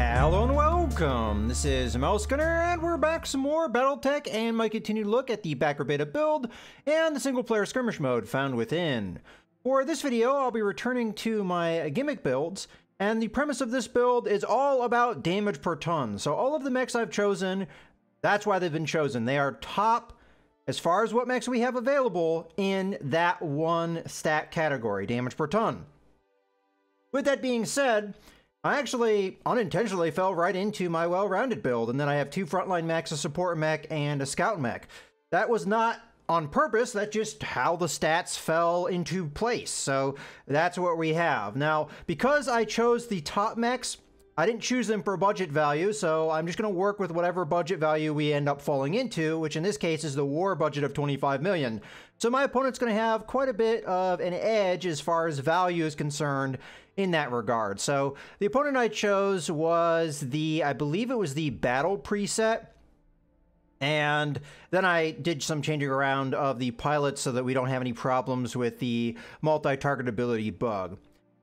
Hello and welcome! This is Mousegunner, and we're back some more BattleTech and my continued look at the backer beta build and the single-player skirmish mode found within. For this video, I'll be returning to my gimmick builds, and the premise of this build is all about damage per ton. So all of the mechs I've chosen, that's why they've been chosen. They are top as far as what mechs we have available in that one stat category, damage per ton. With that being said, I actually unintentionally fell right into my well-rounded build, and then I have two frontline mechs, a support mech, and a scout mech. That was not on purpose, that's just how the stats fell into place, so that's what we have. Now, because I chose the top mechs, I didn't choose them for budget value, so I'm just going to work with whatever budget value we end up falling into, which in this case is the war budget of 25 million. So my opponent's going to have quite a bit of an edge as far as value is concerned in that regard. So the opponent I chose was I believe it was the battle preset. And then I did some changing around of the pilots so that we don't have any problems with the multi-targetability bug.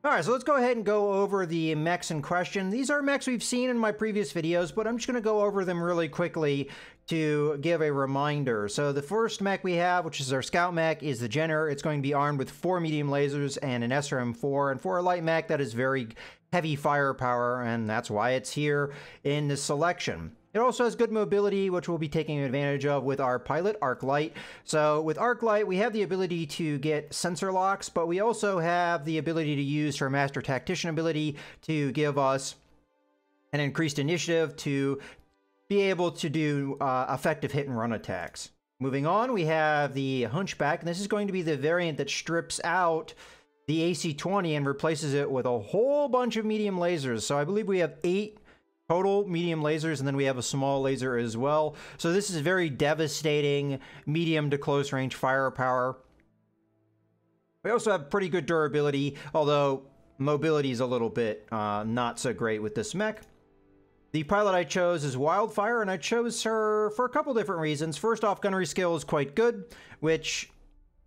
Alright, so let's go ahead and go over the mechs in question. These are mechs we've seen in my previous videos, but I'm just going to go over them really quickly to give a reminder. So the first mech we have, which is our scout mech, is the Jenner. It's going to be armed with 4 medium lasers and an SRM-4, and for a light mech that is very heavy firepower, and that's why it's here in this selection. It also has good mobility, which we'll be taking advantage of with our pilot, Arc Light. So with Arc Light, we have the ability to get sensor locks, but we also have the ability to use our Master Tactician ability to give us an increased initiative to be able to do effective hit and run attacks. Moving on, we have the Hunchback, and this is going to be the variant that strips out the AC-20 and replaces it with a whole bunch of medium lasers. So I believe we have 8 total medium lasers, and then we have a small laser as well. So this is very devastating medium to close range firepower. We also have pretty good durability, although mobility is a little bit not so great with this mech. The pilot I chose is Wildfire, and I chose her for a couple different reasons. First off, gunnery skill is quite good, which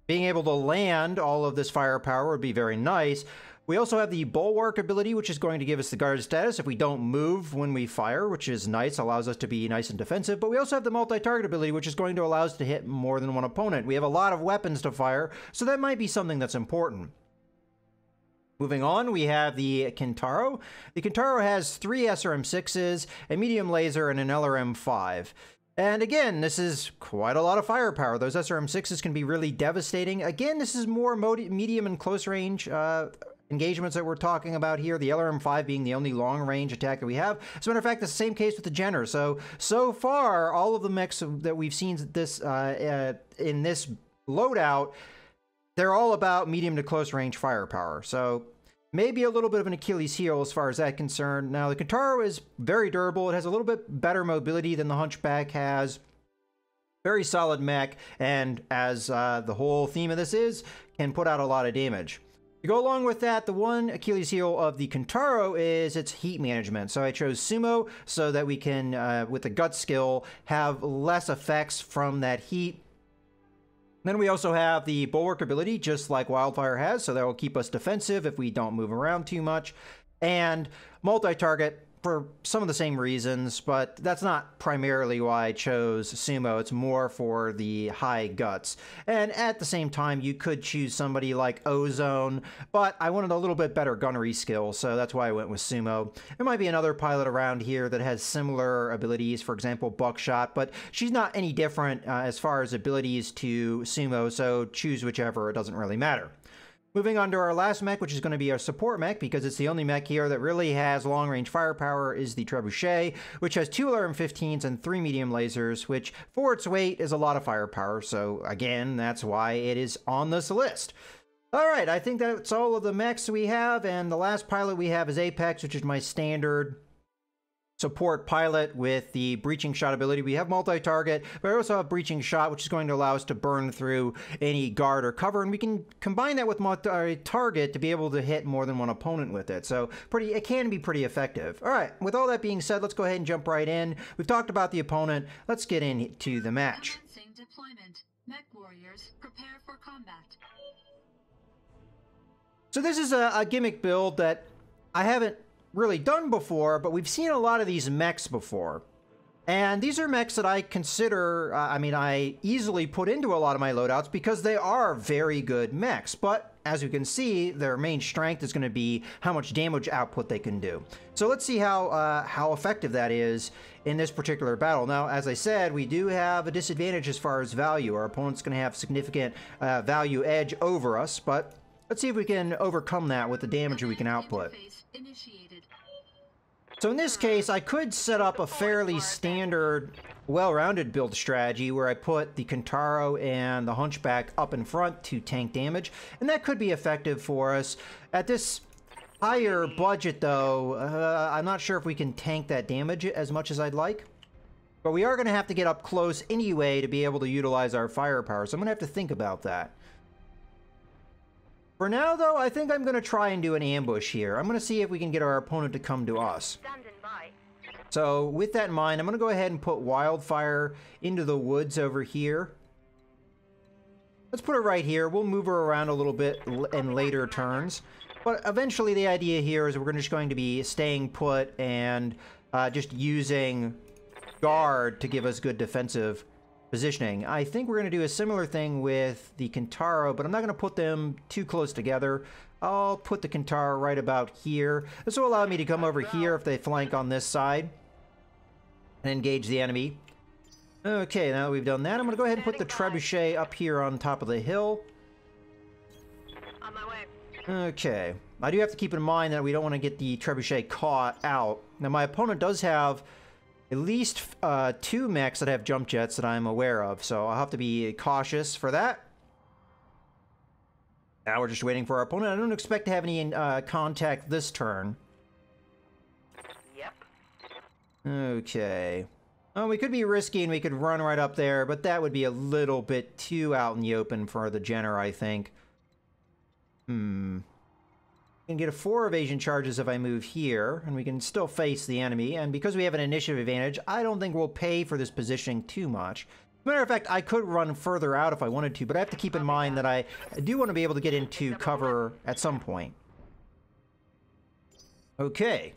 being able to land all of this firepower would be very nice. We also have the Bulwark ability, which is going to give us the guard status if we don't move when we fire, which is nice, allows us to be nice and defensive. But we also have the multi-target ability, which is going to allow us to hit more than one opponent. We have a lot of weapons to fire, so that might be something that's important. Moving on, we have the Kintaro. The Kintaro has 3 SRM-6s, a medium laser, and an LRM-5. And again, this is quite a lot of firepower. Those SRM-6s can be really devastating. Again, this is more medium and close range engagements that we're talking about here, the LRM-5 being the only long-range attack that we have. As a matter of fact, the same case with the Jenner. So far, all of the mechs that we've seen this in this loadout, they're all about medium to close range firepower. So maybe a little bit of an Achilles heel as far as that's concerned. Now, the Kintaro is very durable. It has a little bit better mobility than the Hunchback has. Very solid mech, and as the whole theme of this is, can put out a lot of damage. To go along with that, the one Achilles heel of the Kintaro is its heat management. So I chose Sumo so that we can, with the gut skill, have less effects from that heat. Then we also have the Bulwark ability, just like Wildfire has, so that will keep us defensive if we don't move around too much. And multi-target for some of the same reasons, but that's not primarily why I chose Sumo. It's more for the high guts. And at the same time, you could choose somebody like Ozone, but I wanted a little bit better gunnery skill, so that's why I went with Sumo. There might be another pilot around here that has similar abilities, for example, Buckshot, but she's not any different as far as abilities to Sumo, so choose whichever, it doesn't really matter. Moving on to our last mech, which is going to be our support mech, because it's the only mech here that really has long-range firepower, is the Trebuchet, which has 2 LRM-15s and 3 medium lasers, which for its weight is a lot of firepower. So again, that's why it is on this list. Alright, I think that's all of the mechs we have, and the last pilot we have is Apex, which is my standard support pilot with the breaching shot ability. We have multi-target, but I also have breaching shot, which is going to allow us to burn through any guard or cover, and we can combine that with multi-target to be able to hit more than one opponent with it. So it can be pretty effective. All right, with all that being said, let's go ahead and jump right in. We've talked about the opponent. Let's get into the match. Deployment. Mech warriors, prepare for combat. So this is a gimmick build that I haven't really done before, but we've seen a lot of these mechs before. And these are mechs that I consider, I easily put into a lot of my loadouts because they are very good mechs. But as you can see, their main strength is going to be how much damage output they can do. So let's see how effective that is in this particular battle. Now, as I said, we do have a disadvantage as far as value. Our opponent's going to have significant value edge over us, but let's see if we can overcome that with the damage we can output. So in this case, I could set up a fairly standard, well-rounded build strategy where I put the Kintaro and the Hunchback up in front to tank damage, and that could be effective for us. At this higher budget, though, I'm not sure if we can tank that damage as much as I'd like. But we are going to have to get up close anyway to be able to utilize our firepower, so I'm going to have to think about that. For now, though, I think I'm going to try and do an ambush here. I'm going to see if we can get our opponent to come to us. So, with that in mind, I'm going to go ahead and put Wildfire into the woods over here. Let's put it right here. We'll move her around a little bit in later turns. But eventually, the idea here is we're just going to be staying put and just using guard to give us good defensive positioning. I think we're going to do a similar thing with the Kintaro, but I'm not going to put them too close together. I'll put the Kintaro right about here. This will allow me to come over here if they flank on this side and engage the enemy. Okay, now that we've done that, I'm going to go ahead and put the Trebuchet up here on top of the hill. On my way. Okay. I do have to keep in mind that we don't want to get the Trebuchet caught out. Now, my opponent does have at least 2 mechs that have jump jets that I'm aware of, so I'll have to be cautious for that. Now we're just waiting for our opponent. I don't expect to have any contact this turn. Yep. Okay. Well, we could be risky and we could run right up there, but that would be a little bit too out in the open for the Jenner, I think. We can get a 4 evasion charges if I move here, and we can still face the enemy, and because we have an initiative advantage, I don't think we'll pay for this positioning too much. As a matter of fact, I could run further out if I wanted to, but I have to keep in mind that I do want to be able to get into cover at some point. Okay.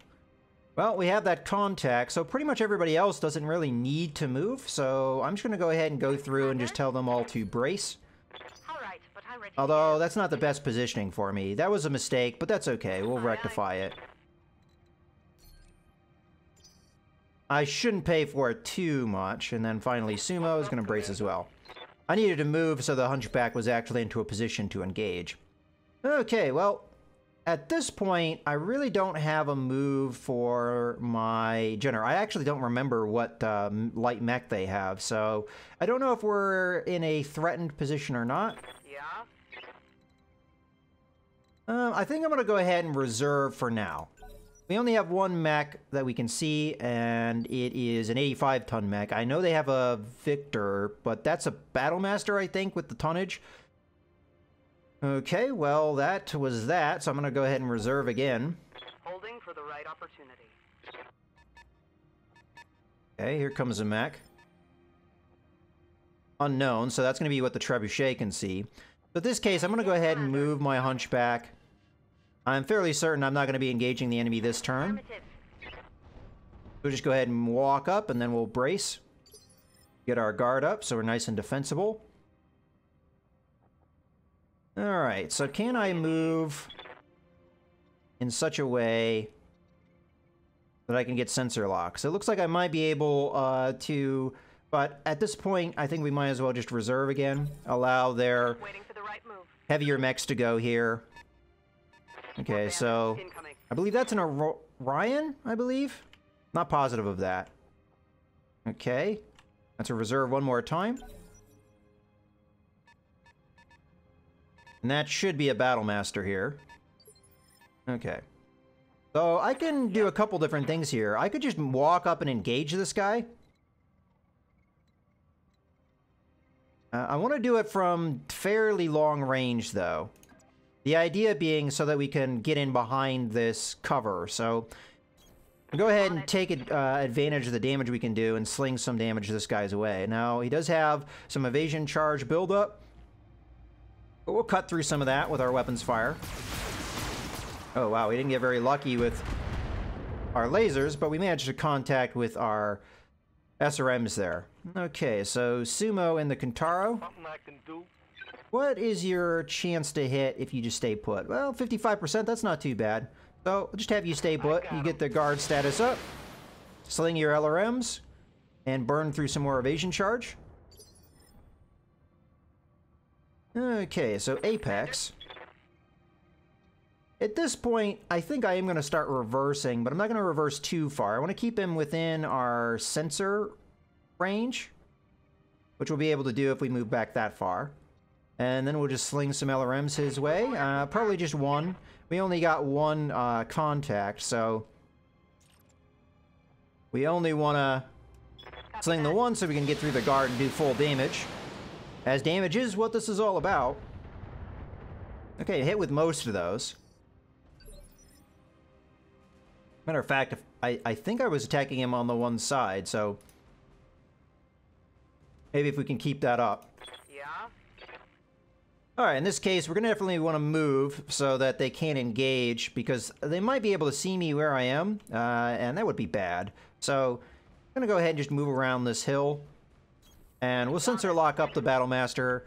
Well, we have that contact, so pretty much everybody else doesn't really need to move, so I'm just going to go ahead and go through and just tell them all to brace. Although, that's not the best positioning for me. That was a mistake, but that's okay. We'll rectify it. I shouldn't pay for it too much. And then finally, Sumo is going to brace as well. I needed to move so the Hunchback was actually into a position to engage. Okay, well, at this point, I really don't have a move for my Jenner. I actually don't remember what light mech they have, so I don't know if we're in a threatened position or not. I think I'm going to go ahead and reserve for now. We only have 1 mech that we can see, and it is an 85-ton mech. I know they have a Victor, but that's a Battlemaster, I think, with the tonnage. Okay, well, that was that, so I'm going to go ahead and reserve again. Holding for the right opportunity. Okay, here comes a mech. Unknown, so that's going to be what the Trebuchet can see. But in this case, I'm going to go ahead and move my Hunchback. I'm fairly certain I'm not going to be engaging the enemy this turn. We'll just go ahead and walk up, and then we'll brace. Get our guard up, so we're nice and defensible. Alright, so can I move in such a way that I can get sensor locks? It looks like I might be able to... But at this point, I think we might as well just reserve again. Allow their heavier mechs to go here. Okay, so I believe that's an Orion, I believe? Not positive of that. Okay. That's a reserve one more time. And that should be a Battlemaster here. Okay. So I can do a couple different things here. I could just walk up and engage this guy. I want to do it from fairly long range, though. The idea being so that we can get in behind this cover. So go ahead and take advantage of the damage we can do and sling some damage this guy's way. Now, he does have some evasion charge buildup. But we'll cut through some of that with our weapons fire. Oh, wow, we didn't get very lucky with our lasers, but we managed to contact with our SRMs there. Okay, so Sumo and the Kintaro. Something I can do. What is your chance to hit if you just stay put? Well, 55%, that's not too bad. So, we'll just have you stay put. You get the guard status up, sling your LRMs, and burn through some more evasion charge. Okay, so Apex. At this point, I think I am going to start reversing, but I'm not going to reverse too far. I want to keep him within our sensor range, which we'll be able to do if we move back that far. And then we'll just sling some LRMs his way. Probably just one. We only got one contact, so we only want to sling the one so we can get through the guard and do full damage, as damage is what this is all about. Okay, hit with most of those. Matter of fact, I think I was attacking him on the one side, so maybe if we can keep that up. Yeah? Alright, in this case, we're going to definitely want to move so that they can't engage, because they might be able to see me where I am, and that would be bad. So, I'm going to go ahead and just move around this hill, and we'll sensor lock up the Battlemaster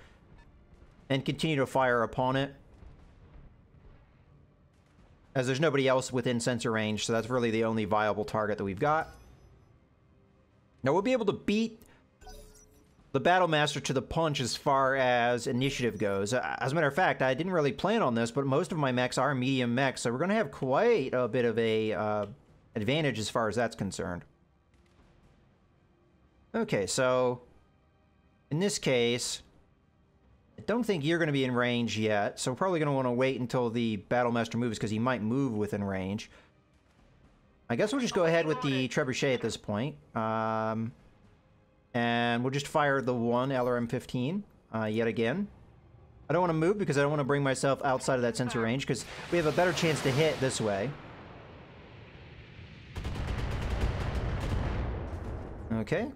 and continue to fire upon it, as there's nobody else within sensor range, so that's really the only viable target that we've got. Now, we'll be able to beat the Battlemaster to the punch as far as initiative goes. As a matter of fact, I didn't really plan on this, but most of my mechs are medium mechs, so we're going to have quite a bit of a advantage as far as that's concerned. Okay, so in this case, I don't think you're going to be in range yet, so we're probably going to want to wait until the Battlemaster moves, because he might move within range. I guess we'll just go ahead with the Trebuchet at this point. And we'll just fire the one LRM-15 yet again. I don't want to move because I don't want to bring myself outside of that sensor range, because we have a better chance to hit this way. Okay.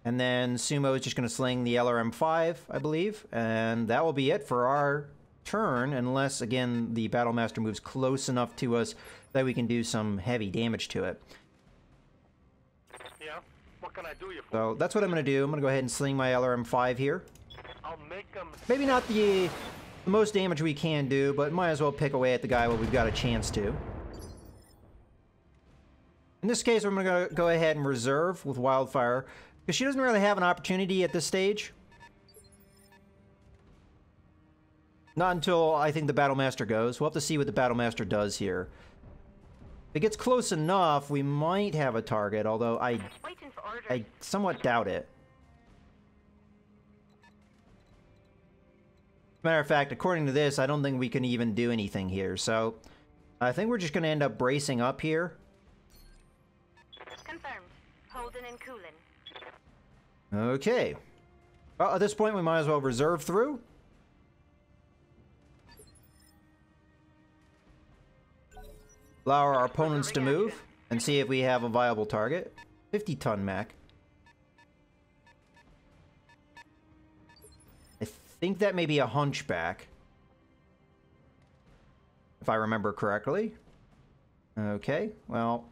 And then Sumo is just going to sling the LRM-5, I believe. And that will be it for our turn, unless, again, the Battlemaster moves close enough to us that we can do some heavy damage to it. Yeah? What can I do you for? So that's what I'm going to do. I'm going to go ahead and sling my LRM-5 here. I'll make them. Maybe not the most damage we can do, but might as well pick away at the guy while we've got a chance to. In this case, I'm going to go ahead and reserve with Wildfire, because she doesn't really have an opportunity at this stage. Not until I think the Battlemaster goes. We'll have to see what the Battlemaster does here. If it gets close enough, we might have a target, although I somewhat doubt it. Matter of fact, according to this, I don't think we can even do anything here, so I think we're just going to end up bracing up here. Confirmed. Holding and cooling. Okay. Well, at this point, we might as well reserve through. Allow our opponents to move and see if we have a viable target. 50-ton mech. I think that may be a hunchback, if I remember correctly. Okay, well,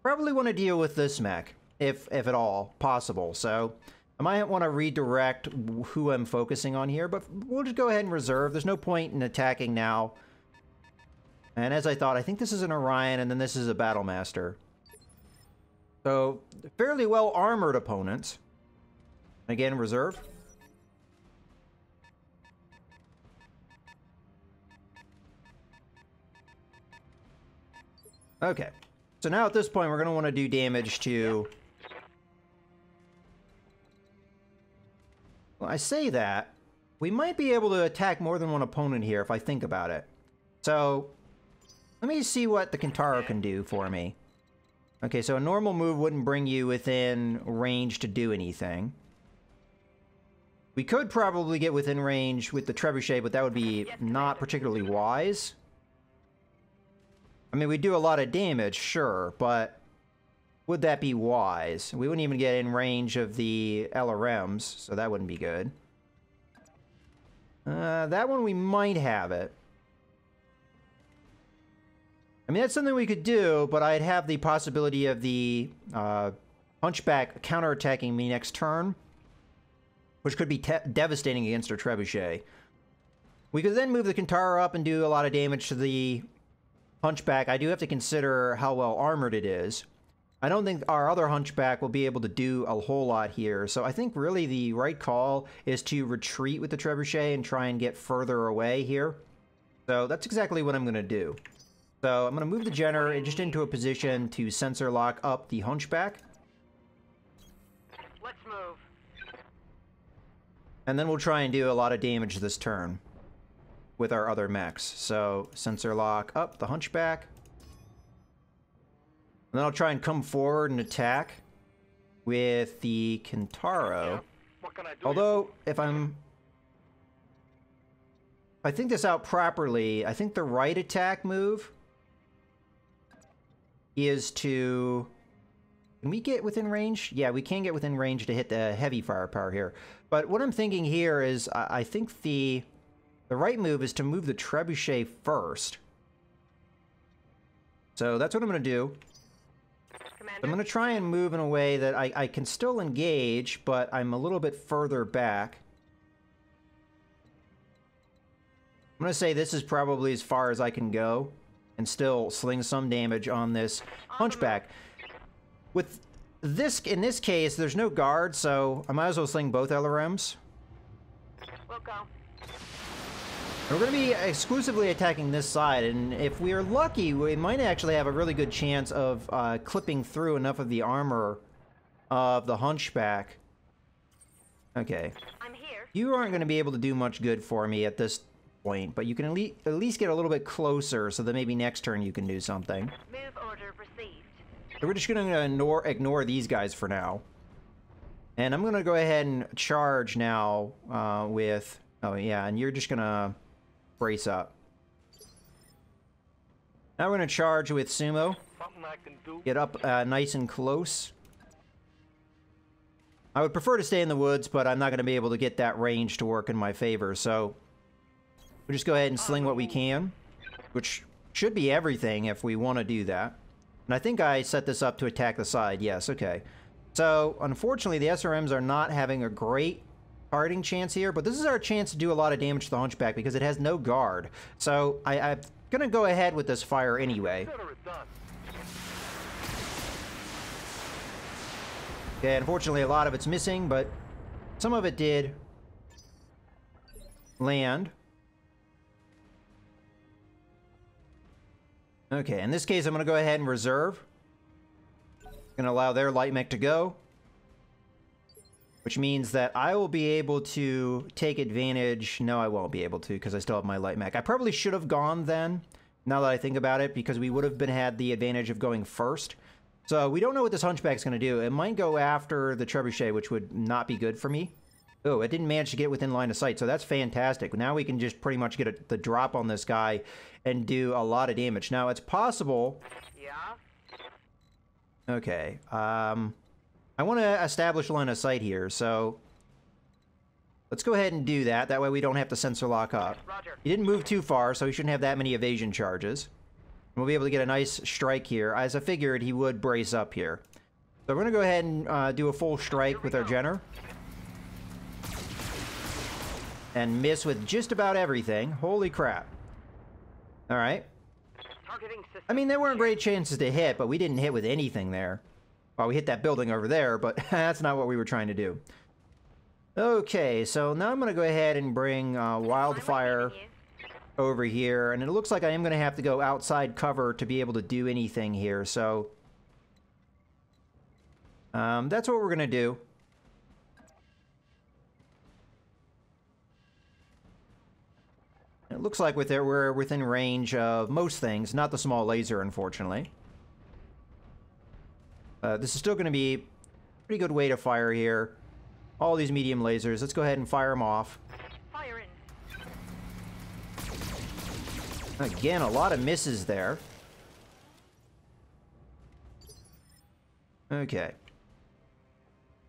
probably want to deal with this mech, if at all possible. So I might want to redirect who I'm focusing on here, but we'll just go ahead and reserve. There's no point in attacking now. And as I thought, I think this is an Orion, and then this is a Battlemaster. So, fairly well-armored opponents. Again, reserve. Okay. So now at this point, we're going to want to do damage to... Well, I say that. We might be able to attack more than one opponent here, if I think about it. So... let me see what the Kintaro can do for me. Okay, so a normal move wouldn't bring you within range to do anything. We could probably get within range with the Trebuchet, but that would be not particularly wise. I mean, we do a lot of damage, sure, but would that be wise? We wouldn't even get in range of the LRMs, so that wouldn't be good. That one we might have it. I mean, that's something we could do, but I'd have the possibility of the Hunchback counterattacking me next turn, which could be devastating against our Trebuchet. We could then move the Kintara up and do a lot of damage to the Hunchback. I do have to consider how well armored it is. I don't think our other Hunchback will be able to do a whole lot here, so I think really the right call is to retreat with the Trebuchet and try and get further away here. So that's exactly what I'm going to do. So I'm going to move the Jenner just into a position to sensor lock up the Hunchback. Let's move. And then we'll try and do a lot of damage this turn with our other mechs. So sensor lock up the Hunchback. And then I'll try and come forward and attack with the Kintaro. What can I do? Although, if I think this out properly, I think the right attack move is to... Can we get within range? Yeah, we can get within range to hit the heavy firepower here. But what I'm thinking here is, I think the right move is to move the Trebuchet first. So that's what I'm going to do. Commander. I'm going to try and move in a way that I can still engage, but I'm a little bit further back. I'm going to say this is probably as far as I can go and still sling some damage on this Hunchback. With this, in this case, there's no guard, so I might as well sling both LRMs. We'll go. And we're going to be exclusively attacking this side, and if we are lucky, we might actually have a really good chance of clipping through enough of the armor of the Hunchback. Okay. I'm here. You aren't going to be able to do much good for me at this point, but you can at least get a little bit closer so that maybe next turn you can do something. Move order received. So we're just going to ignore these guys for now. And I'm going to go ahead and charge now with... Oh, yeah, and you're just going to brace up. Now we're going to charge with Sumo. Something I can do? Get up nice and close. I would prefer to stay in the woods, but I'm not going to be able to get that range to work in my favor, so... We'll just go ahead and sling what we can, which should be everything if we want to do that. And I think I set this up to attack the side. Yes, okay. So, unfortunately, the SRMs are not having a great targeting chance here, but this is our chance to do a lot of damage to the Hunchback because it has no guard. So, I'm going to go ahead with this fire anyway. Consider it done. Okay, unfortunately, a lot of it's missing, but some of it did land. Okay, in this case, I'm going to go ahead and reserve. Going to allow their light mech to go. Which means that I will be able to take advantage... No, I won't be able to, because I still have my light mech. I probably should have gone then, now that I think about it, because we would have had the advantage of going first. So, we don't know what this Hunchback's going to do. It might go after the Trebuchet, which would not be good for me. Oh, it didn't manage to get within line of sight, so that's fantastic. Now we can just pretty much get the drop on this guy and do a lot of damage. Now, it's possible... Yeah? Okay, I want to establish line of sight here, so... Let's go ahead and do that. That way we don't have to sensor lock up. Roger. He didn't move too far, so he shouldn't have that many evasion charges. And we'll be able to get a nice strike here. As I figured, he would brace up here. So we're going to go ahead and do a full strike with our Jenner. And miss with just about everything. Holy crap. Alright. Targeting system. I mean, there weren't great chances to hit, but we didn't hit with anything there. Well, we hit that building over there, but that's not what we were trying to do. Okay, so now I'm going to go ahead and bring Wildfire over here. And it looks like I am going to have to go outside cover to be able to do anything here. So, that's what we're going to do. It looks like we're within range of most things, not the small laser, unfortunately. This is still going to be a pretty good way to fire here. All these medium lasers. Let's go ahead and fire them off. Fire in. Again, a lot of misses there. Okay.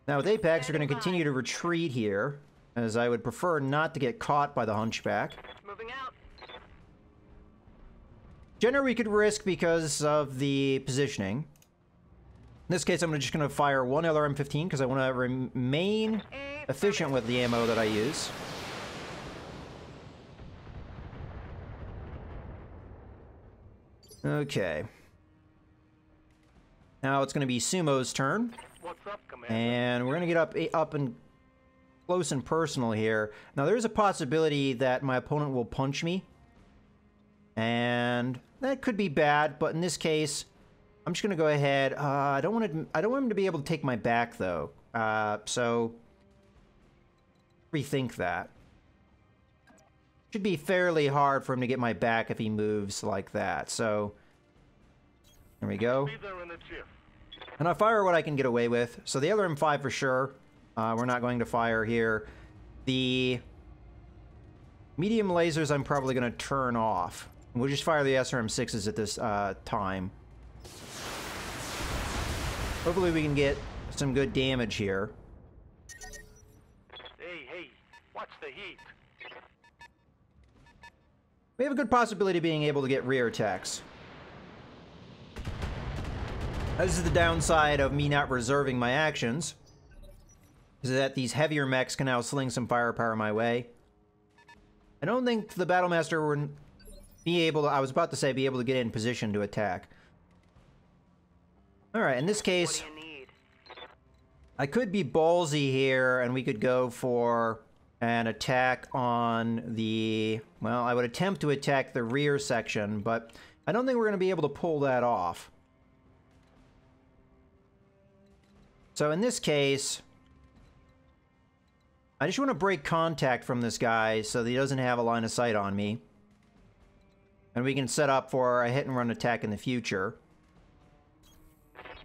Now with Apex, we're going to continue to retreat here, as I would prefer not to get caught by the Hunchback. Moving out. Jenner we could risk because of the positioning. In this case, I'm just going to fire one LRM-15 because I want to remain efficient with the ammo that I use. Okay. Now it's going to be Sumo's turn. What's up, Commander? And we're going to get up and close and personal here. Now there's a possibility that my opponent will punch me. And that could be bad, but in this case, I'm just going to go ahead. I don't want him to be able to take my back though. So rethink that. Should be fairly hard for him to get my back if he moves like that. So there we go. Be there in a jiff. And I fire what I can get away with. So the other M5 for sure. We're not going to fire here. The medium lasers I'm probably going to turn off. We'll just fire the SRM-6s at this time. Hopefully we can get some good damage here. Hey, watch the heat. We have a good possibility of being able to get rear attacks. This is the downside of me not reserving my actions, is that these heavier mechs can now sling some firepower my way. I don't think the Battlemaster would be able to, I was about to say, be able to get in position to attack. Alright, in this case, What do you need? I could be ballsy here and we could go for an attack on the... Well, I would attempt to attack the rear section, but I don't think we're going to be able to pull that off. So in this case, I just want to break contact from this guy so that he doesn't have a line of sight on me. And we can set up for a hit-and-run attack in the future.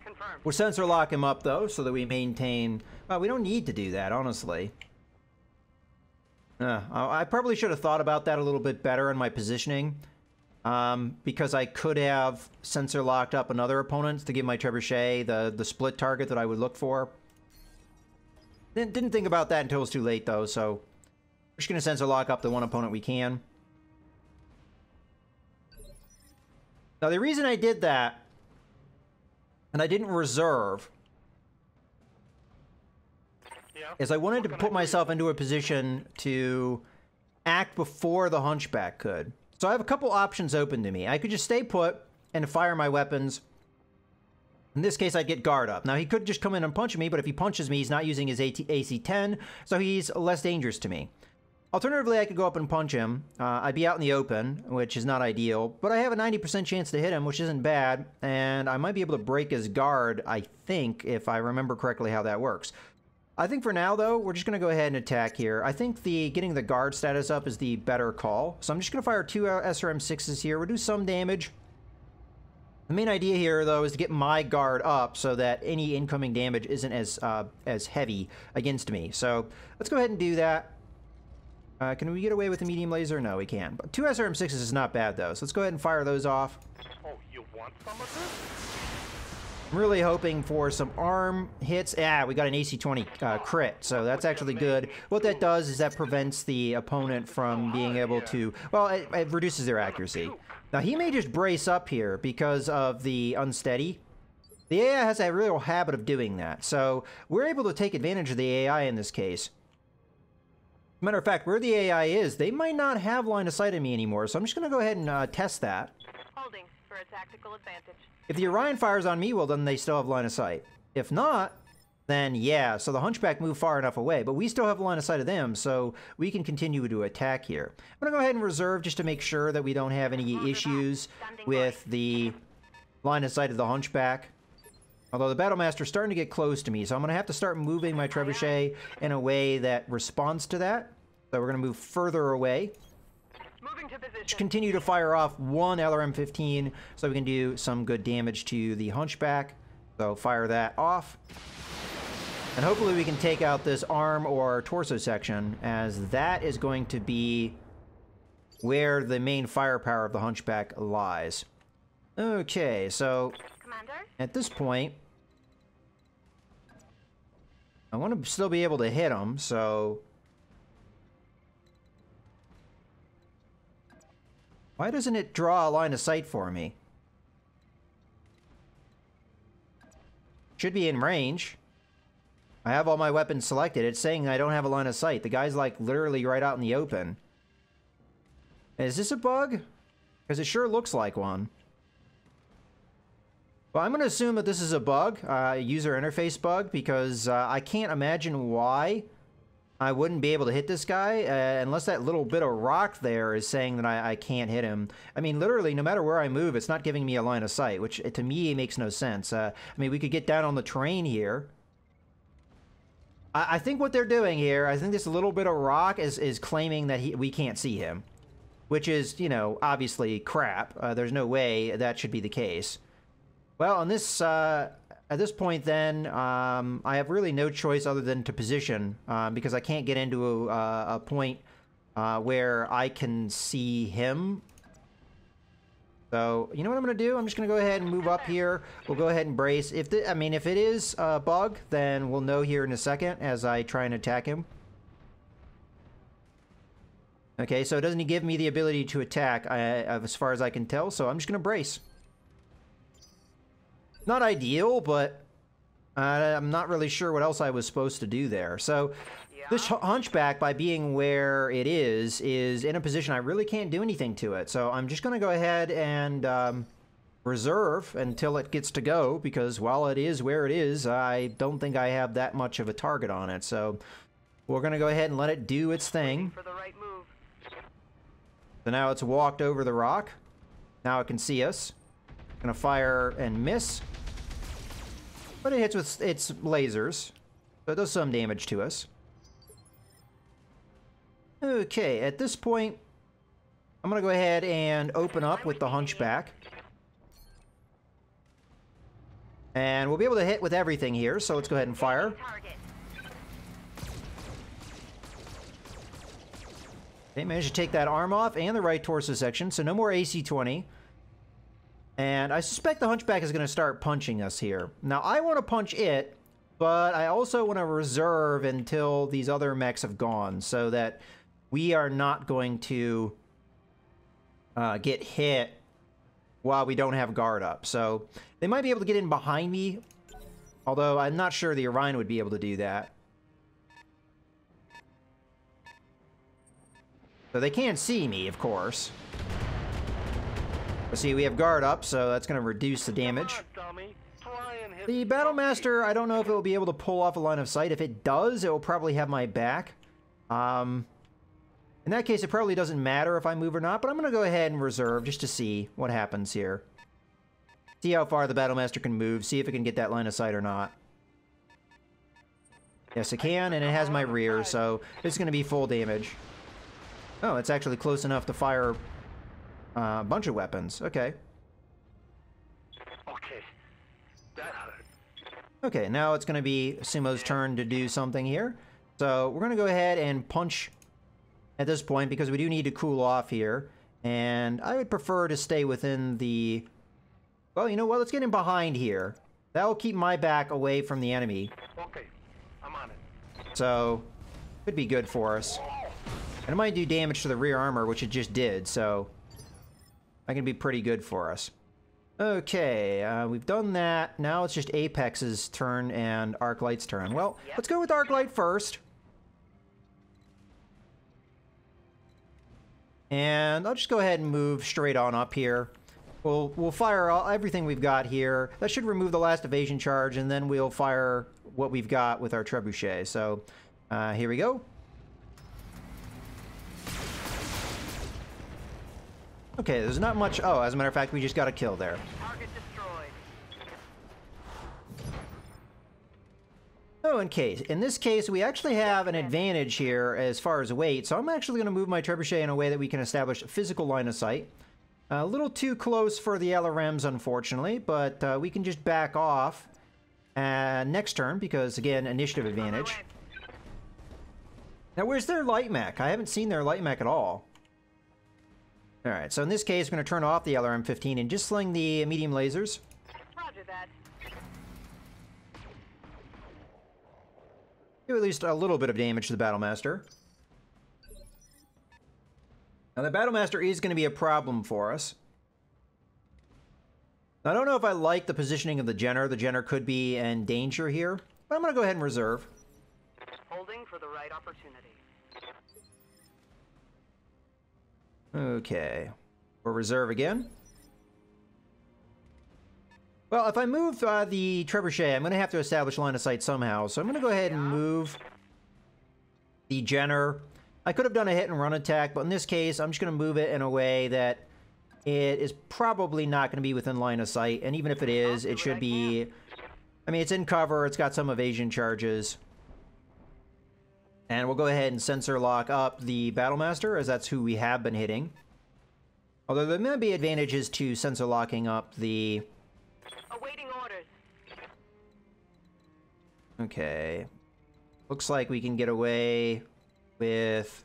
Confirmed. We'll sensor lock him up, though, so that we maintain... Well, we don't need to do that, honestly. I probably should have thought about that a little bit better in my positioning. Because I could have sensor locked up another opponent to give my trebuchet the split target that I would look for. Didn't think about that until it was too late, though, so... We're just going to sensor lock up the one opponent we can. Now, the reason I did that, and I didn't reserve, is I wanted to put myself into a position to act before the Hunchback could. So I have a couple options open to me. I could just stay put and fire my weapons. In this case, I'd get guard up. Now, he could just come in and punch me, but if he punches me, he's not using his AC-10, so he's less dangerous to me. Alternatively, I could go up and punch him. I'd be out in the open, which is not ideal, but I have a 90% chance to hit him, which isn't bad, and I might be able to break his guard, I think, if I remember correctly how that works. I think for now, though, we're just going to go ahead and attack here. I think getting the guard status up is the better call, so I'm just going to fire two SRM-6s here. We'll do some damage. The main idea here, though, is to get my guard up so that any incoming damage isn't as heavy against me. So let's go ahead and do that. Can we get away with the medium laser? No, we can. But two SRM-6s is not bad, though. So let's go ahead and fire those off. Oh, you want some of this? I'm really hoping for some arm hits. We got an AC-20 crit, so that's actually good. What that does is that prevents the opponent from being able to... Well, it reduces their accuracy. Now, he may just brace up here because of the unsteady. The AI has a real habit of doing that, so we're able to take advantage of the AI in this case. Matter of fact, where the AI is, they might not have line of sight on me anymore, so I'm just going to go ahead and test that. Holding for a tactical advantage. If the Orion fires on me, well, then they still have line of sight. If not, then yeah, so the Hunchback moved far enough away, but we still have line of sight of them, so we can continue to attack here. I'm going to go ahead and reserve just to make sure that we don't have any issues with the line of sight of the Hunchback. Although the Battlemaster's starting to get close to me, so I'm going to have to start moving my trebuchet in a way that responds to that. So we're going to move further away. Moving to position. Just continue to fire off one LRM-15 so we can do some good damage to the Hunchback. So fire that off. And hopefully we can take out this arm or torso section, as that is going to be where the main firepower of the Hunchback lies. Okay, so Commander? at this point, I want to still be able to hit him, so Why doesn't it draw a line of sight for me? Should be in range. I have all my weapons selected. It's saying I don't have a line of sight. The guy's like literally right out in the open. Is this a bug? Because it sure looks like one. Well, I'm going to assume that this is a bug, a user interface bug, because I can't imagine why I wouldn't be able to hit this guy unless that little bit of rock there is saying that I can't hit him. I mean, literally, no matter where I move, it's not giving me a line of sight, which to me makes no sense. I mean, we could get down on the terrain here. I think what they're doing here, I think this little bit of rock is claiming that we can't see him, which is, you know, obviously crap. There's no way that should be the case. Well, on this, at this point then, I have really no choice other than to position, because I can't get into a point where I can see him. So, you know what I'm going to do? I'm just going to go ahead and move up here. We'll go ahead and brace. If it is a bug, then we'll know here in a second as I try and attack him. Okay, so it doesn't give me the ability to attack, as far as I can tell, so I'm just going to brace. Not ideal, but I'm not really sure what else I was supposed to do there. So this hunchback, by being where it is in a position I really can't do anything to it. So I'm just going to go ahead and reserve until it gets to go, because while it is where it is, I don't think I have that much of a target on it. So we're going to go ahead and let it do its thing. For the right move. So now it's walked over the rock. Now it can see us. Gonna fire and miss. But it hits with its lasers. So it does some damage to us. Okay, at this point, I'm gonna go ahead and open up with the hunchback. And we'll be able to hit with everything here, so let's go ahead and fire. Okay, managed to take that arm off and the right torso section, so no more AC-20. And I suspect the hunchback is going to start punching us here. Now, I want to punch it, but I also want to reserve until these other mechs have gone, so that we are not going to get hit while we don't have guard up. So they might be able to get in behind me, although I'm not sure the Orion would be able to do that. So they can't see me, of course. But see, we have guard up, so that's going to reduce the damage. The Battlemaster, I don't know if it will be able to pull off a line of sight. If it does, it will probably have my back. In that case, it probably doesn't matter if I move or not, but I'm going to go ahead and reserve just to see what happens here. See how far the Battlemaster can move, see if it can get that line of sight or not. Yes, it can, and it has my rear, so it's going to be full damage. Oh, it's actually close enough to fire a bunch of weapons. Okay. Okay. That hurt. Okay, now it's going to be Sumo's turn to do something here. So we're going to go ahead and punch at this point because we do need to cool off here. And I would prefer to stay within the... Well, you know what? Let's get in behind here. That will keep my back away from the enemy. Okay. I'm on it. So, could be good for us. And it might do damage to the rear armor, which it just did, so that can be pretty good for us. Okay, we've done that. Now it's just Apex's turn and Arclight's turn. Well, let's go with Arclight first. And I'll just go ahead and move straight on up here. We'll fire everything we've got here. That should remove the last evasion charge, and then we'll fire what we've got with our trebuchet. So, here we go. Okay, there's not much... Oh, as a matter of fact, we just got a kill there. Target destroyed. Oh, in this case, we actually have an advantage here as far as weight, so I'm actually going to move my trebuchet in a way that we can establish a physical line of sight. A little too close for the LRMs, unfortunately, but we can just back off next turn, because, again, initiative advantage. Now, where's their light mech? I haven't seen their light mech at all. Alright, so in this case, we're going to turn off the LRM-15 and just sling the medium lasers. Roger that. Do at least a little bit of damage to the Battlemaster. Now, the Battlemaster is going to be a problem for us. I don't know if I like the positioning of the Jenner. The Jenner could be in danger here, but I'm going to go ahead and reserve. Holding for the right opportunity. Okay. We'll reserve again. Well, if I move the Trebuchet, I'm going to have to establish line of sight somehow. So I'm going to go ahead and move the Jenner. I could have done a hit and run attack, but in this case, I'm just going to move it in a way that it is probably not going to be within line of sight. And even if it is, it should be... I mean, it's in cover. It's got some evasion charges. And we'll go ahead and sensor lock up the Battlemaster, as that's who we have been hitting. Although there may be advantages to sensor locking up the... Awaiting orders. Okay. Looks like we can get away with...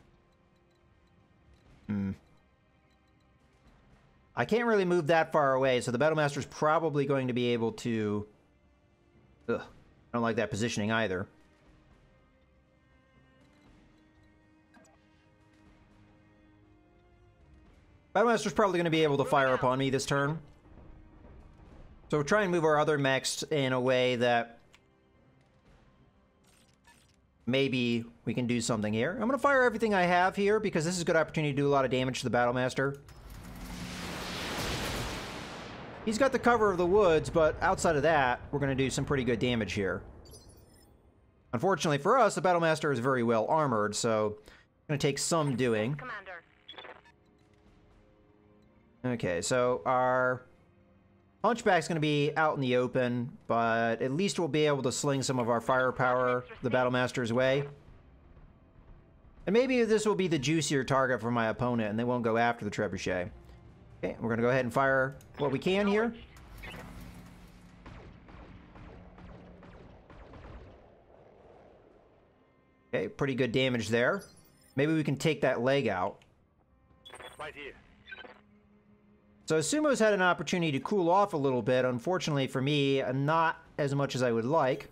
I can't really move that far away, so the Battlemaster's probably going to be able to... Ugh. I don't like that positioning either. Battlemaster's probably going to be able to fire upon me this turn. So we'll try and move our other mechs in a way that maybe we can do something here. I'm going to fire everything I have here because this is a good opportunity to do a lot of damage to the Battlemaster. He's got the cover of the woods, but outside of that, we're going to do some pretty good damage here. Unfortunately for us, the Battlemaster is very well armored, so it's going to take some doing. Commander. Okay, so our Hunchback's going to be out in the open, but at least we'll be able to sling some of our firepower the Battlemaster's way. And maybe this will be the juicier target for my opponent, and they won't go after the Trebuchet. Okay, we're going to go ahead and fire what we can here. Okay, pretty good damage there. Maybe we can take that leg out. Right here. So Sumo's had an opportunity to cool off a little bit. Unfortunately for me, not as much as I would like.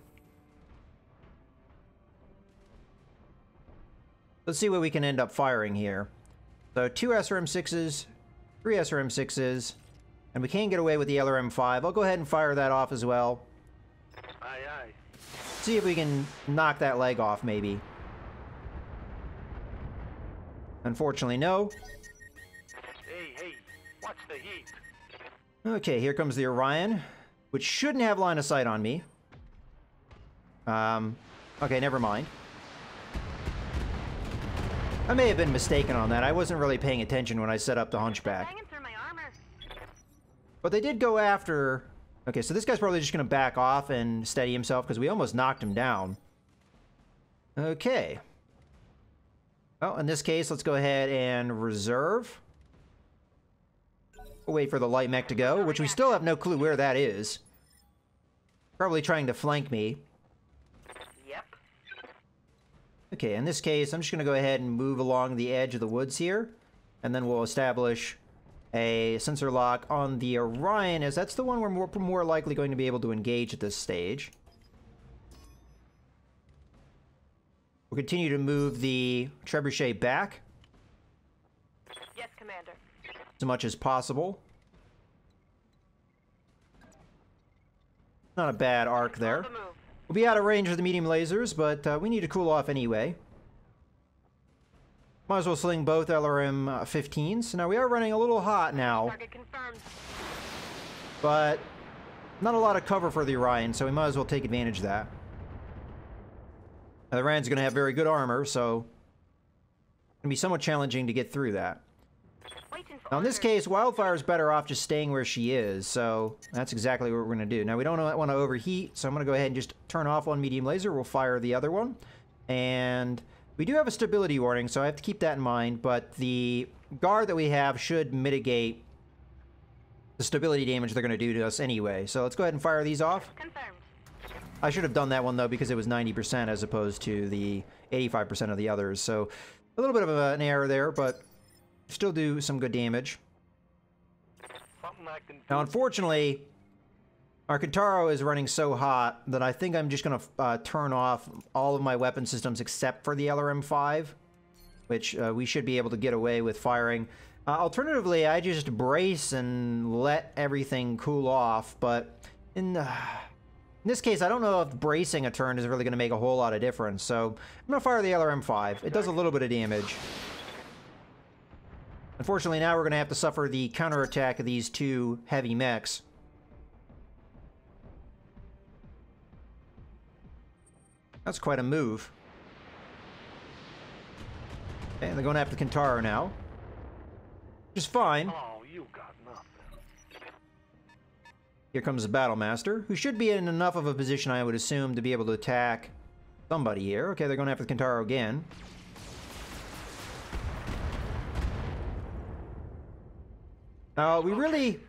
Let's see what we can end up firing here. So 2 SRM-6s, 3 SRM-6s, and we can get away with the LRM-5. I'll go ahead and fire that off as well. Aye, aye. See if we can knock that leg off, maybe. Unfortunately, no. Hey, hey, watch the heat. Okay, here comes the Orion, which shouldn't have line of sight on me. Okay, never mind. I may have been mistaken on that. I wasn't really paying attention when I set up the Hunchback. Hanging through my armor. But they did go after... Okay, so this guy's probably just going to back off and steady himself because we almost knocked him down. Okay. Well, in this case, let's go ahead and reserve. We'll wait for the light mech to go, which we still have no clue where that is. Probably trying to flank me. Yep. Okay, in this case, I'm just going to go ahead and move along the edge of the woods here. And then we'll establish a sensor lock on the Orion, as that's the one we're more likely going to be able to engage at this stage. We'll continue to move the Trebuchet back Yes, Commander. as much as possible. Not a bad arc there. On the move. We'll be out of range of the medium lasers, but we need to cool off anyway. Might as well sling both LRM-15s. Now, we are running a little hot now, Target confirmed. but not a lot of cover for the Orion, so we might as well take advantage of that. Now, the Orions are going to have very good armor, so it's going to be somewhat challenging to get through that. Waiting for Now, in this orders. case, Wildfire's better off just staying where she is, so that's exactly what we're going to do. Now, we don't want to overheat, so I'm going to go ahead and just turn off one medium laser. We'll fire the other one. And we do have a stability warning, so I have to keep that in mind, but the guard that we have should mitigate the stability damage they're going to do to us anyway. So let's go ahead and fire these off. Confirmed. I should have done that one, though, because it was 90% as opposed to the 85% of the others. So a little bit of an error there, but still do some good damage. Something I can do. Now, unfortunately, our Kintaro is running so hot that I think I'm just going to turn off all of my weapon systems except for the LRM-5. which we should be able to get away with firing. Alternatively, I just brace and let everything cool off, but in this case, I don't know if bracing a turn is really going to make a whole lot of difference, so I'm going to fire the LRM-5. It does a little bit of damage. Unfortunately, now we're going to have to suffer the counterattack of these two heavy mechs. That's quite a move. Okay, they're going after Kintaro now. Which is fine. Oh, you got nothing. Here comes the Battlemaster, who should be in enough of a position, I would assume, to be able to attack somebody here. Okay, they're going after the Kintaro again. We really,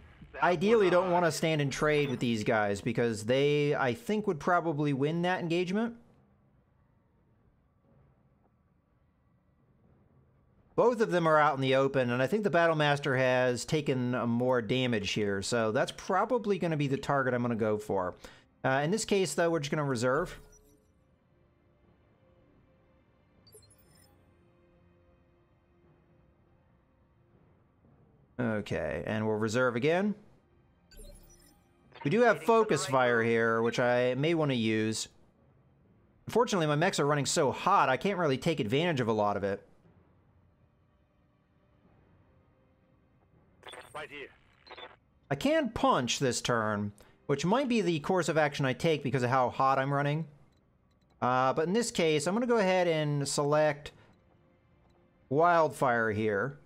ideally, don't want to stand and trade with these guys, because they, I think, would probably win that engagement. Both of them are out in the open, and I think the Battlemaster has taken more damage here, so that's probably going to be the target I'm going to go for. In this case, though, we're just going to reserve. Okay, and we'll reserve again. We do have focus fire here, which I may want to use. Unfortunately, my mechs are running so hot, I can't really take advantage of a lot of it. Right here. I can punch this turn, which might be the course of action I take because of how hot I'm running. But in this case, I'm going to go ahead and select Wildfire here.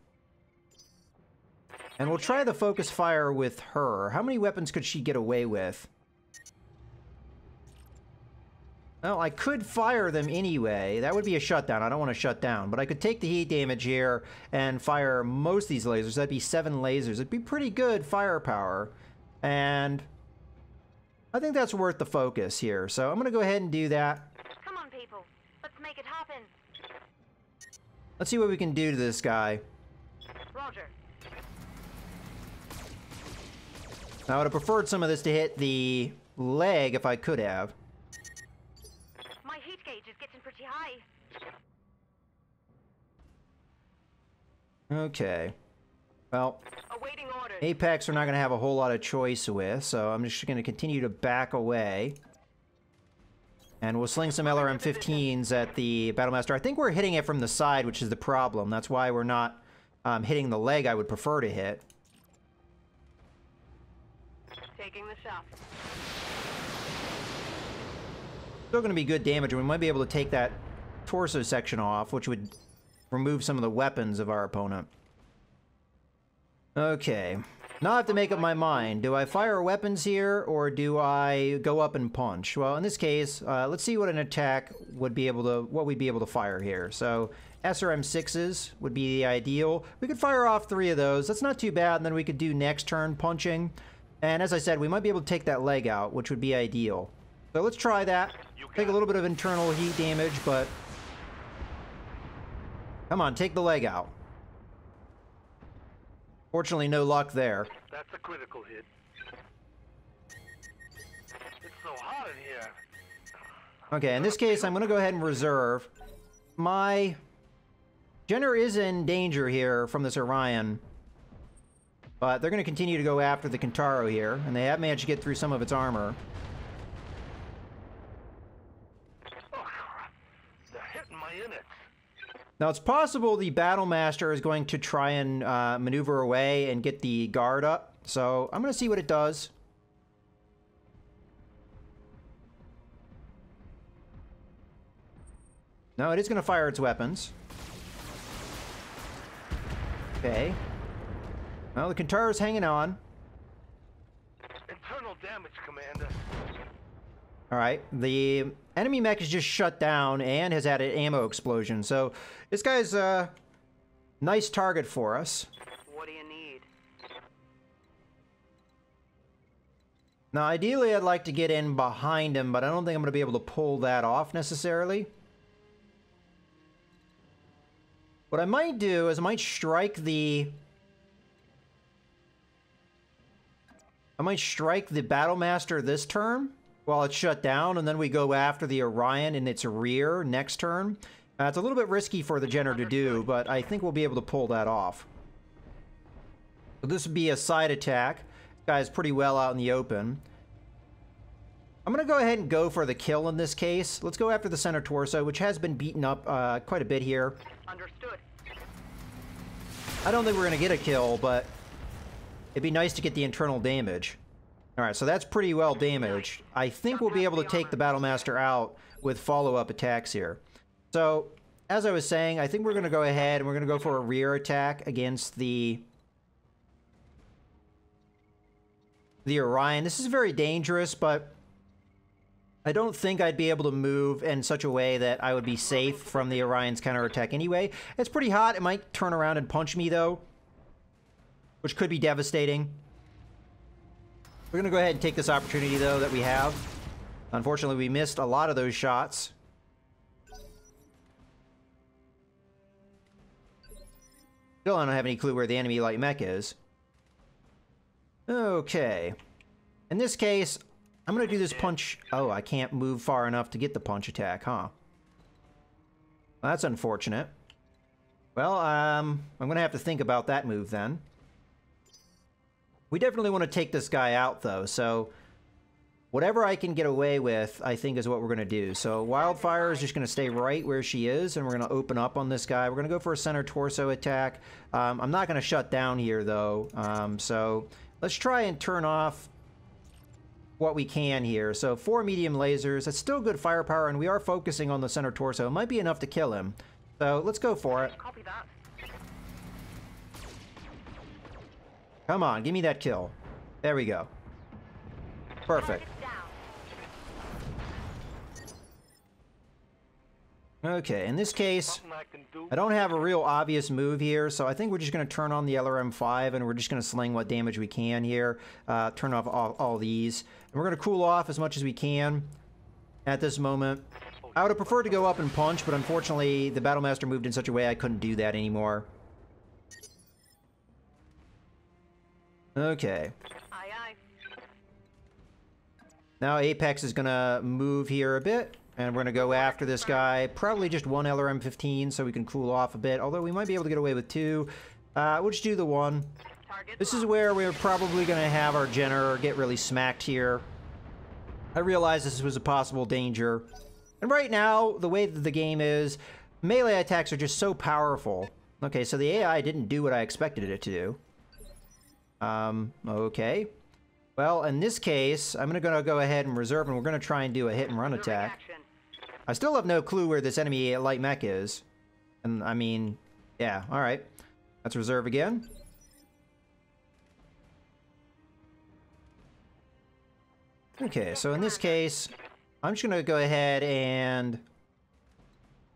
And we'll try the focus fire with her. How many weapons could she get away with? Well, I could fire them anyway. That would be a shutdown. I don't want to shut down. But I could take the heat damage here and fire most of these lasers. That'd be 7 lasers. It'd be pretty good firepower. And I think that's worth the focus here. So I'm going to go ahead and do that. Come on, people. Let's make it happen. Let's see what we can do to this guy. Roger. I would have preferred some of this to hit the leg if I could have. My heat gauge is getting pretty high. Okay. Well, Awaiting orders. Apex are not going to have a whole lot of choice with, so I'm just going to continue to back away. And we'll sling some LRM-15s at the Battlemaster. I think we're hitting it from the side, which is the problem. That's why we're not hitting the leg I would prefer to hit. Taking the shot. Still going to be good damage, and we might be able to take that torso section off, which would remove some of the weapons of our opponent. Okay. Now I have to make up my mind. Do I fire weapons here, or do I go up and punch? Well, in this case, let's see what an attack would be able to, what we'd be able to fire here. So, SRM-6s would be the ideal. We could fire off 3 of those. That's not too bad, and then we could do next turn punching. And as I said, we might be able to take that leg out, which would be ideal. So let's try that. Take a little bit of internal heat damage, but... Come on, take the leg out. Fortunately, no luck there. That's a critical hit. It's so hot in here. Okay, in this case, I'm going to go ahead and reserve. My Jenner is in danger here from this Orion. But they're going to continue to go after the Kintaro here, and they have managed to get through some of its armor. Oh, crap. They're hitting my units. Now, it's possible the Battlemaster is going to try and maneuver away and get the guard up, so I'm going to see what it does. No, it is going to fire its weapons. Okay. Well, the Kintaro's hanging on. Internal damage, Commander. Alright, the enemy mech is just shut down and has had an ammo explosion, so this guy's a nice target for us. What do you need? Now, ideally, I'd like to get in behind him, but I don't think I'm going to be able to pull that off necessarily. What I might do is I might strike the... Battlemaster this turn while it's shut down, and then we go after the Orion in its rear next turn. It's a little bit risky for the Jenner to do, but I think we'll be able to pull that off. So this would be a side attack. This guy's pretty well out in the open. I'm going to go ahead and go for the kill in this case. Let's go after the center torso, which has been beaten up quite a bit here. Understood. I don't think we're going to get a kill, but it'd be nice to get the internal damage. Alright, so that's pretty well damaged. I think we'll be able to take the Battlemaster out with follow-up attacks here. So, as I was saying, I think we're going to go ahead and we're going to go for a rear attack against the Orion. This is very dangerous, but I don't think I'd be able to move in such a way that I would be safe from the Orion's counterattack anyway. It's pretty hot. It might turn around and punch me, though, which could be devastating. We're going to go ahead and take this opportunity, though, that we have. Unfortunately, we missed a lot of those shots. Still, I don't have any clue where the enemy light mech is. Okay. In this case, I'm going to do this punch. Oh, I can't move far enough to get the punch attack, huh? Well, that's unfortunate. Well, I'm going to have to think about that move then. We definitely want to take this guy out, though, so whatever I can get away with, I think, is what we're going to do. So Wildfire is just going to stay right where she is, and we're going to open up on this guy. We're going to go for a center torso attack. I'm not going to shut down here, though, so let's try and turn off what we can here. So 4 medium lasers. That's still good firepower, and we are focusing on the center torso. It might be enough to kill him. So let's go for it. Copy that. Come on, give me that kill. There we go. Perfect. Okay, in this case, I don't have a real obvious move here, so I think we're just going to turn on the LRM-5, and we're just going to sling what damage we can here. Turn off all these. And we're going to cool off as much as we can at this moment. I would have preferred to go up and punch, but unfortunately, the Battlemaster moved in such a way I couldn't do that anymore. Okay. Aye, aye. Now Apex is going to move here a bit, and we're going to go after this guy. Probably just one LRM-15 so we can cool off a bit, although we might be able to get away with 2. We'll just do the 1. This is where we're probably going to have our Jenner get really smacked here. I realized this was a possible danger. And right now, the way that the game is, melee attacks are just so powerful. Okay, so the AI didn't do what I expected it to do. Okay. Well, in this case, I'm going to go ahead and reserve, and we're going to try and do a hit-and-run attack. I still have no clue where this enemy light mech is. And, I mean, yeah, alright. Let's reserve again. Okay, so in this case, I'm just going to go ahead and...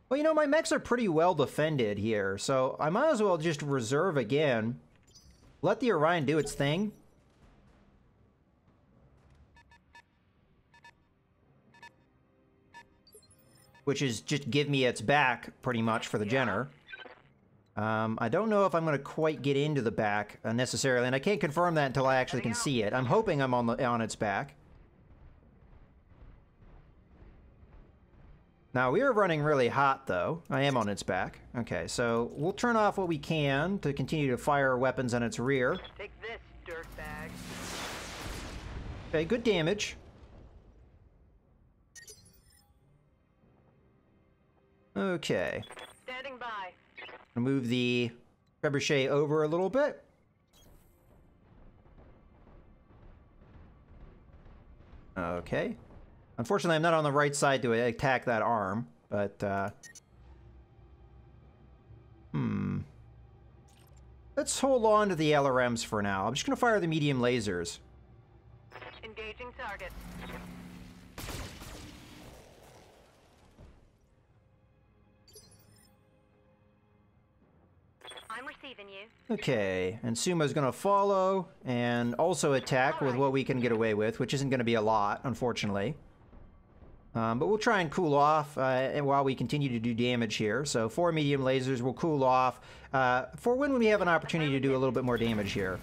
Well, you know, my mechs are pretty well defended here, so I might as well just reserve again. Let the Orion do its thing. Which is just give me its back, pretty much, for the Jenner. I don't know if I'm going to quite get into the back necessarily, and I can't confirm that until I actually can see it. I'm hoping I'm on its back. Now, we are running really hot, though. I am on its back. Okay, so we'll turn off what we can to continue to fire weapons on its rear. Take this, dirtbag. Okay, good damage. Okay. Standing by. Move the trebuchet over a little bit. Okay. Unfortunately, I'm not on the right side to attack that arm, but, let's hold on to the LRMs for now. I'm just going to fire the medium lasers. Engaging target. I'm receiving you. Okay, and Suma's going to follow and also attack with what we can get away with, which isn't going to be a lot, unfortunately. But we'll try and cool off while we continue to do damage here. So 4 medium lasers will cool off for when we have an opportunity to do a little bit more damage here.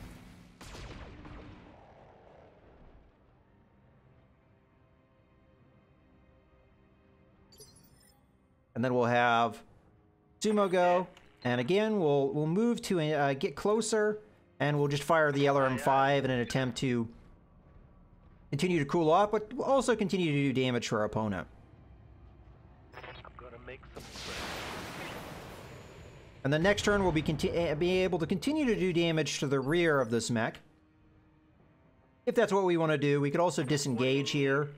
And then we'll have Sumo go. And again, we'll move to get closer, and we'll just fire the LRM-5 in an attempt to continue to cool off, but also continue to do damage to our opponent. I'm gonna make some friends. And the next turn we'll be able to continue to do damage to the rear of this mech. If that's what we want to do. We could also disengage here.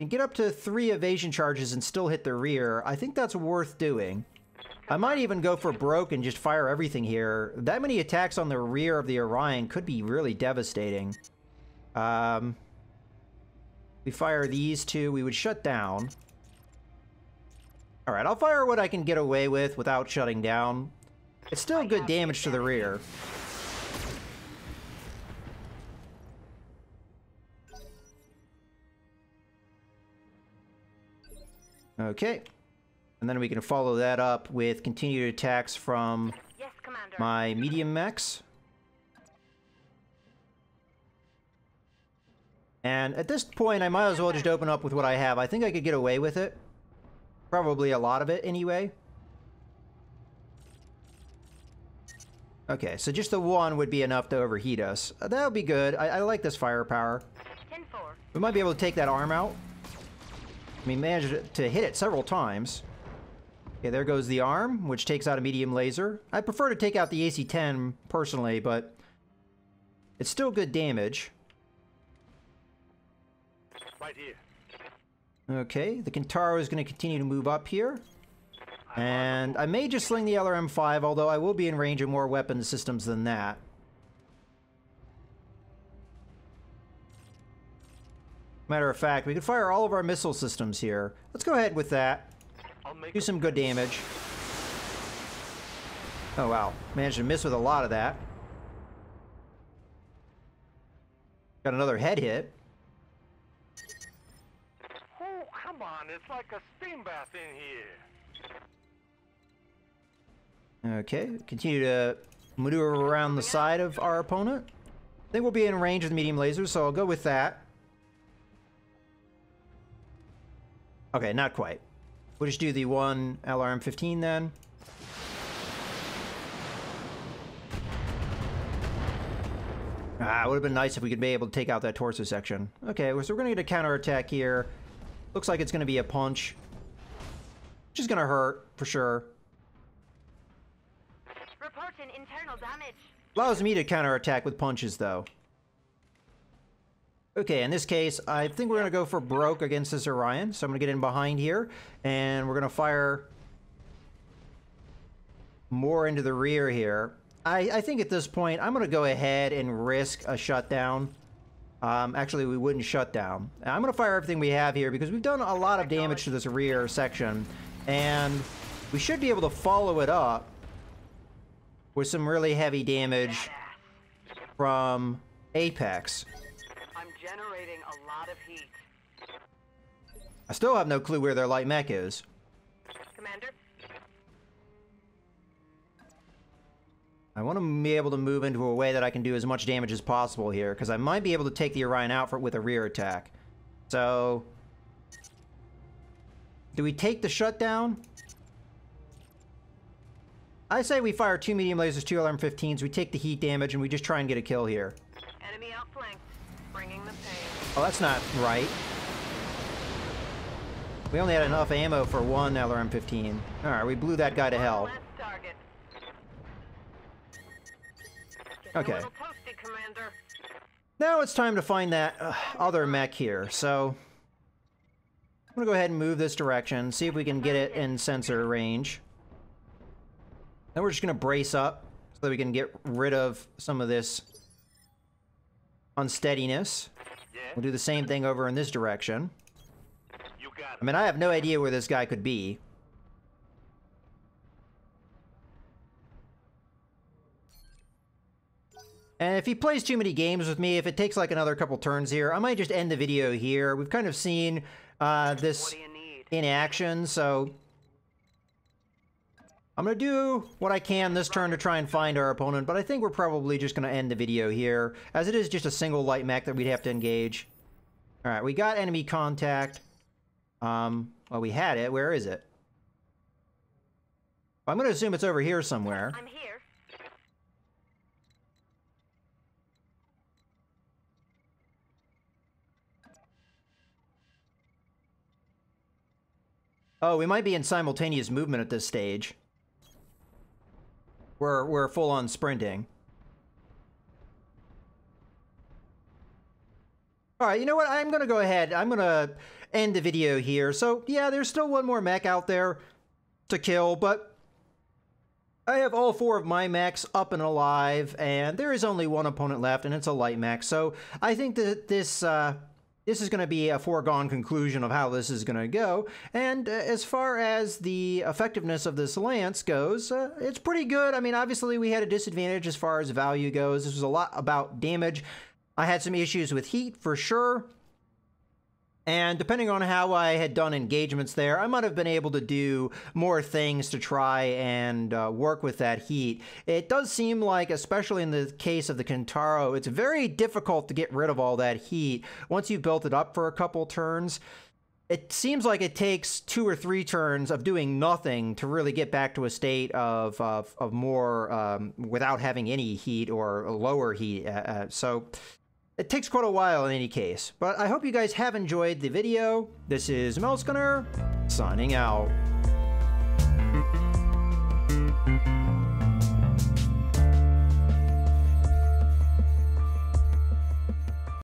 And get up to 3 evasion charges and still hit the rear. I think that's worth doing. I might even go for broke and just fire everything here. That many attacks on the rear of the Orion could be really devastating. We fire these 2, we would shut down. Alright, I'll fire what I can get away with without shutting down. It's still good damage to the rear. Okay. And then we can follow that up with continued attacks from my medium mechs. And at this point, I might as well just open up with what I have. I think I could get away with it. Probably a lot of it, anyway. Okay, so just the 1 would be enough to overheat us. That would be good. I like this firepower. We might be able to take that arm out. We managed to hit it several times. Okay, there goes the arm, which takes out a medium laser. I prefer to take out the AC-10, personally, but it's still good damage. Right here. Okay, the Kintaro is going to continue to move up here. And I may just sling the LRM-5, although I will be in range of more weapon systems than that. Matter of fact, we could fire all of our missile systems here. Let's go ahead with that. Do some good damage. Oh wow, managed to miss with a lot of that. Got another head hit. Oh, come on, it's like a steam bath in here. Okay, continue to maneuver around the side of our opponent. I think we'll be in range of the medium lasers, so I'll go with that. Okay, not quite. We'll just do the 1 LRM-15 then. Ah, it would have been nice if we could be able to take out that torso section. Okay, so we're going to get a counterattack here. Looks like it's going to be a punch. Which is going to hurt, for sure. Reporting internal damage. Allows me to counterattack with punches, though. Okay, in this case, I think we're going to go for broke against this Orion. So I'm going to get in behind here, and we're going to fire more into the rear here. I think at this point, I'm going to go ahead and risk a shutdown. Actually, we wouldn't shut down. I'm going to fire everything we have here because we've done a lot of damage to this rear section, and we should be able to follow it up with some really heavy damage from Apex. I'm generating a lot of heat. I still have no clue where their light mech is. Commander? I want to be able to move into a way that I can do as much damage as possible here, because I might be able to take the Orion out with a rear attack. So, do we take the shutdown? I say we fire 2 medium lasers, 2 LRM-15s, we take the heat damage, and we just try and get a kill here. Enemy outflanked, bringing the pain. Oh, that's not right. We only had enough ammo for 1 LRM-15. Alright, we blew that guy to hell. Last target. Okay. A little toasty, Commander. Now it's time to find that other mech here, so I'm gonna go ahead and move this direction, see if we can get it in sensor range. Then we're just gonna brace up so that we can get rid of some of this unsteadiness. We'll do the same thing over in this direction. You got I mean, I have no idea where this guy could be. And if he plays too many games with me, if it takes like another couple turns here, I might just end the video here. We've kind of seen this What do you need? in action, so I'm going to do what I can this turn to try and find our opponent, but I think we're probably just going to end the video here, as it is just a single light mech that we'd have to engage. Alright, we got enemy contact. Well, we had it. Where is it? I'm going to assume it's over here somewhere. I'm here. Oh, we might be in simultaneous movement at this stage. We're full on sprinting. All right, you know what? I'm going to go ahead. I'm going to end the video here. So, yeah, there's still one more mech out there to kill, but I have all 4 of my mechs up and alive, and there is only one opponent left, and it's a light mech. So I think that this is going to be a foregone conclusion of how this is going to go. And as far as the effectiveness of this lance goes, it's pretty good. I mean, obviously we had a disadvantage as far as value goes. This was a lot about damage. I had some issues with heat for sure. And depending on how I had done engagements there, I might have been able to do more things to try and work with that heat. It does seem like, especially in the case of the Kintaro, it's very difficult to get rid of all that heat once you've built it up for a couple turns. It seems like it takes 2 or 3 turns of doing nothing to really get back to a state of more without having any heat or lower heat. So it takes quite a while in any case, but I hope you guys have enjoyed the video. This is mechs, signing out.